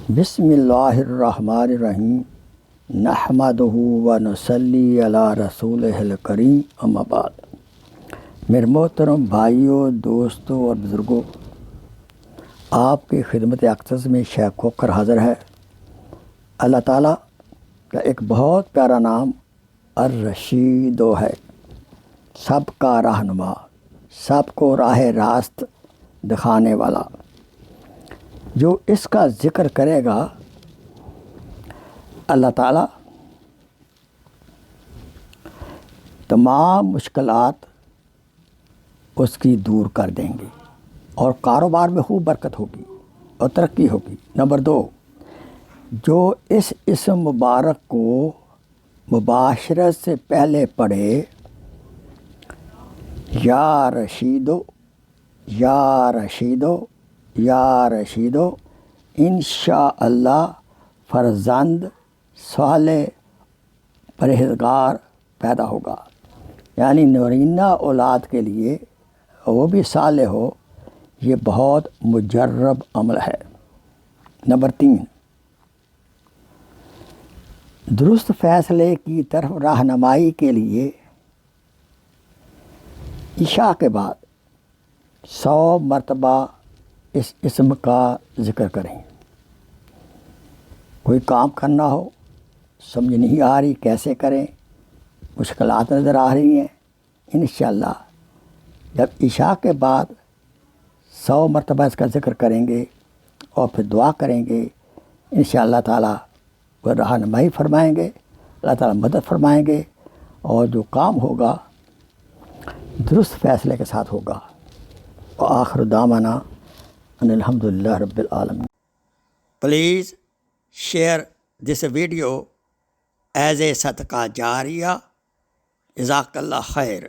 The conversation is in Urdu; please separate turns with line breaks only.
بسم اللہ الرحمن الرحیم نحمدہ و نصلی علی رسولہ الکریم اما بعد۔ میرے محترم بھائیوں، دوستوں اور بزرگوں، آپ کی خدمت اقدس میں شیخ کھوکھر حاضر ہے۔ اللہ تعالیٰ کا ایک بہت پیارا نام الرشید ہے، سب کا رہنما، سب کو راہ راست دکھانے والا۔ جو اس کا ذکر کرے گا اللہ تعالیٰ تمام مشکلات اس کی دور کر دیں گے اور کاروبار میں خوب برکت ہوگی اور ترقی ہوگی۔ نمبر 2، جو اس اسم مبارک کو مباشرت سے پہلے پڑھے، یا رشیدو یا رشیدو یا رشیدو، انشاءاللہ فرزند صالح پرہیزگار پیدا ہوگا۔ یعنی نورینہ اولاد کے لیے وہ بھی صالح ہو، یہ بہت مجرب عمل ہے۔ نمبر 3، درست فیصلے کی طرف رہنمائی کے لیے عشاء کے بعد 100 مرتبہ اس اسم کا ذکر کریں۔ کوئی کام کرنا ہو، سمجھ نہیں آ رہی کیسے کریں، مشکلات نظر آ رہی ہیں، انشاءاللہ جب عشاء کے بعد 100 مرتبہ اس کا ذکر کریں گے اور پھر دعا کریں گے، انشاءاللہ تعالیٰ وہ رہنمائی فرمائیں گے، اللہ تعالیٰ مدد فرمائیں گے اور جو کام ہوگا درست فیصلے کے ساتھ ہوگا۔ وآخر دعوانا ان الحمدللہ رب العالمین۔ Please share this video as a صدقہ جاریہ۔ جزاک اللہ خیر۔